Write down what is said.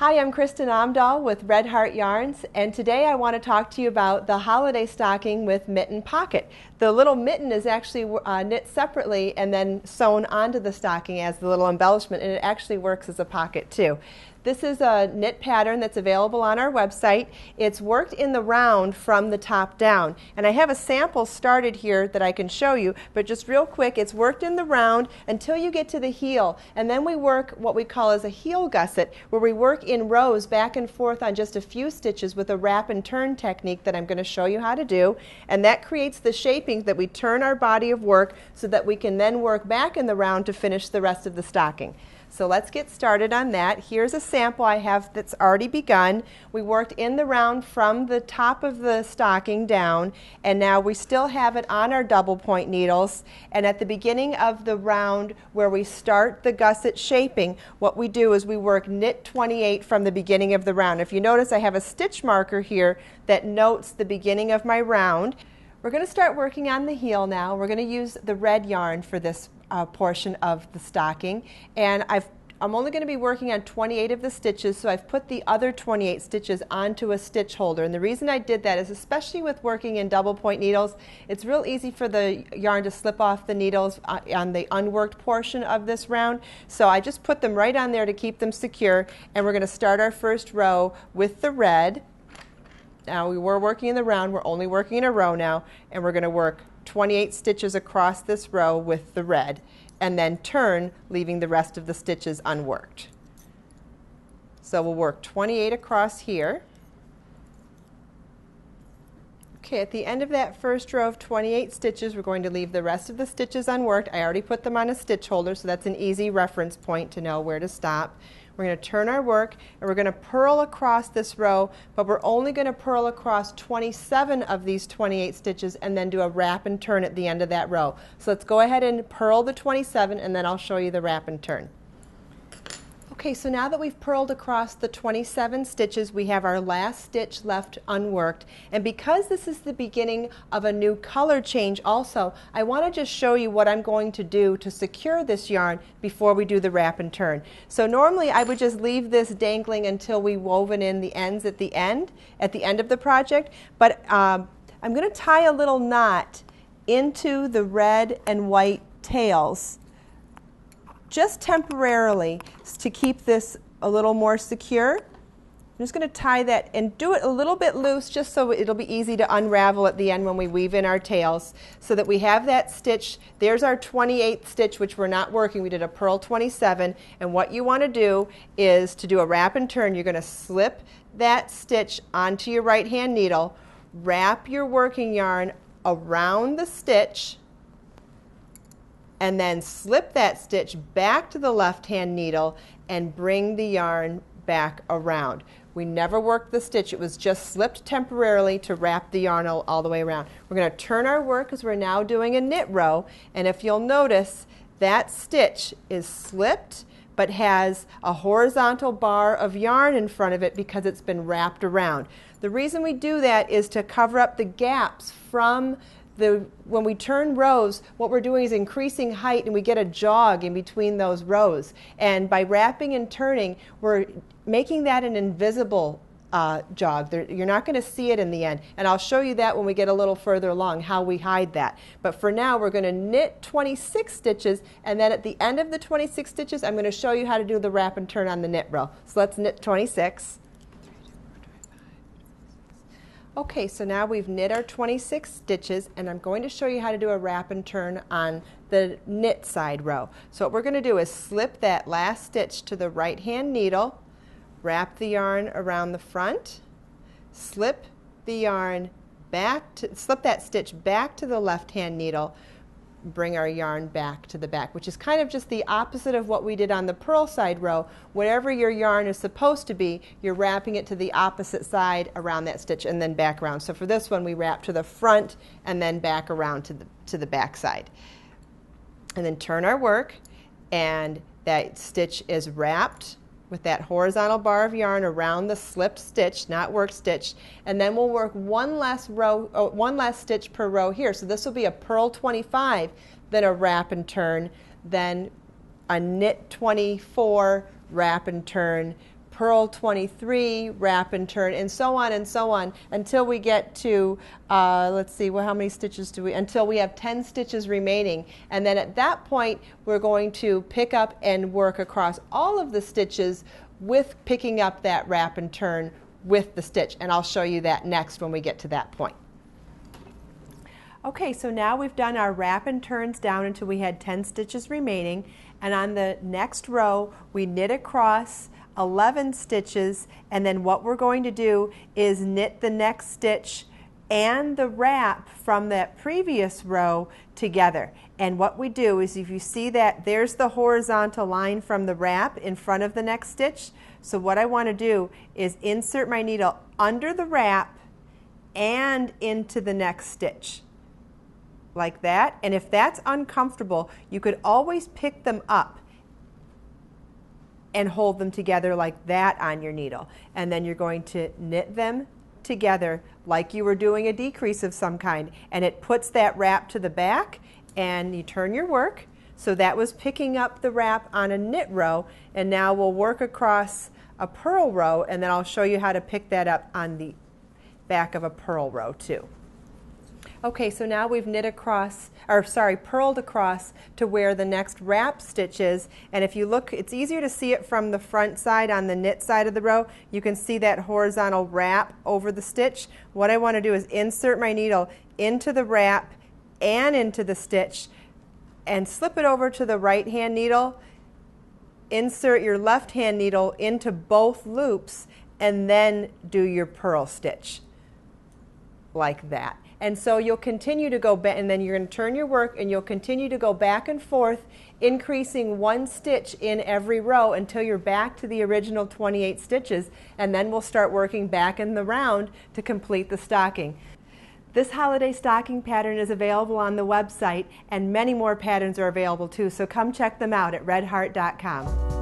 Hi, I'm Kristen Amdahl with Red Heart Yarns, and today I want to talk to you about the holiday stocking with mitten pocket. The little mitten is actually knit separately and then sewn onto the stocking as the little embellishment, and it actually works as a pocket too. This is a knit pattern that's available on our website. It's worked in the round from the top down, and I have a sample started here that I can show you, but just real quick, it's worked in the round until you get to the heel, and then we work what we call as a heel gusset, where we work in rows back and forth on just a few stitches with a wrap and turn technique that I'm going to show you how to do, and that creates the shaping that we turn our body of work so that we can then work back in the round to finish the rest of the stocking. So let's get started on that. Here's a sample I have that's already begun. We worked in the round from the top of the stocking down, and now we still have it on our double point needles. And at the beginning of the round where we start the gusset shaping, what we do is we work knit 28 from the beginning of the round. If you notice, I have a stitch marker here that notes the beginning of my round. We're going to start working on the heel now. We're going to use the red yarn for this portion of the stocking, and I'm only going to be working on 28 of the stitches, so I've put the other 28 stitches onto a stitch holder. And the reason I did that is, especially with working in double point needles, it's real easy for the yarn to slip off the needles on the unworked portion of this round. So I just put them right on there to keep them secure, and we're going to start our first row with the red. Now we were working in the round, we're only working in a row now, and we're going to work 28 stitches across this row with the red, and then turn, leaving the rest of the stitches unworked. So we'll work 28 across here. Okay, at the end of that first row of 28 stitches, we're going to leave the rest of the stitches unworked. I already put them on a stitch holder, so that's an easy reference point to know where to stop. We're going to turn our work, and we're going to purl across this row, but we're only going to purl across 27 of these 28 stitches and then do a wrap and turn at the end of that row. So let's go ahead and purl the 27, and then I'll show you the wrap and turn. Okay, so now that we've purled across the 27 stitches, we have our last stitch left unworked. And because this is the beginning of a new color change also, I want to just show you what I'm going to do to secure this yarn before we do the wrap and turn. So normally I would just leave this dangling until we woven in the ends at the end of the project, but I'm going to tie a little knot into the red and white tails just temporarily to keep this a little more secure. I'm just going to tie that and do it a little bit loose just so it'll be easy to unravel at the end when we weave in our tails, so that we have that stitch. There's our 28th stitch, which we're not working. We did a purl 27, and what you want to do is to do a wrap and turn. You're going to slip that stitch onto your right hand needle, wrap your working yarn around the stitch, and then slip that stitch back to the left hand needle and bring the yarn back around. We never worked the stitch, it was just slipped temporarily to wrap the yarn all the way around. We're going to turn our work because we're now doing a knit row, and if you'll notice, that stitch is slipped but has a horizontal bar of yarn in front of it because it's been wrapped around. The reason we do that is to cover up the gaps from when we turn rows. What we're doing is increasing height, and we get a jog in between those rows. And by wrapping and turning, we're making that an invisible jog. You're not going to see it in the end. And I'll show you that when we get a little further along, how we hide that. But for now, we're going to knit 26 stitches, and then at the end of the 26 stitches, I'm going to show you how to do the wrap and turn on the knit row. So let's knit 26. Okay, so now we've knit our 26 stitches, and I'm going to show you how to do a wrap and turn on the knit side row. So what we're going to do is slip that last stitch to the right hand needle, wrap the yarn around the front, slip the yarn back to, slip that stitch back to the left hand needle, bring our yarn back to the back, which is kind of just the opposite of what we did on the purl side row. Whatever your yarn is supposed to be, you're wrapping it to the opposite side around that stitch and then back around. So for this one, we wrap to the front and then back around to the back side. And then turn our work, and that stitch is wrapped with that horizontal bar of yarn around the slipped stitch, not work stitch, and then we'll work one last stitch per row here. So this will be a purl 25, then a wrap and turn, then a knit 24, wrap and turn, purl 23, wrap and turn, and so on until we get to, let's see, well, how many stitches do we, until we have 10 stitches remaining. And then at that point, we're going to pick up and work across all of the stitches with picking up that wrap and turn with the stitch. And I'll show you that next when we get to that point. Okay, so now we've done our wrap and turns down until we had 10 stitches remaining. And on the next row, we knit across 11 stitches, and then what we're going to do is knit the next stitch and the wrap from that previous row together. And what we do is, if you see that there's the horizontal line from the wrap in front of the next stitch, so what I want to do is insert my needle under the wrap and into the next stitch, like that. And if that's uncomfortable, you could always pick them up and hold them together like that on your needle. And then you're going to knit them together like you were doing a decrease of some kind. And it puts that wrap to the back, and you turn your work. So that was picking up the wrap on a knit row, and now we'll work across a purl row, and then I'll show you how to pick that up on the back of a purl row too. Okay, so now we've knit across, or sorry, purled across to where the next wrap stitch is. And if you look, it's easier to see it from the front side on the knit side of the row. You can see that horizontal wrap over the stitch. What I want to do is insert my needle into the wrap and into the stitch and slip it over to the right hand needle. Insert your left hand needle into both loops and then do your purl stitch like that. And so you'll continue to go back, and then you're going to turn your work, and you'll continue to go back and forth, increasing 1 stitch in every row until you're back to the original 28 stitches, and then we'll start working back in the round to complete the stocking. This holiday stocking pattern is available on the website, and many more patterns are available too, so come check them out at redheart.com.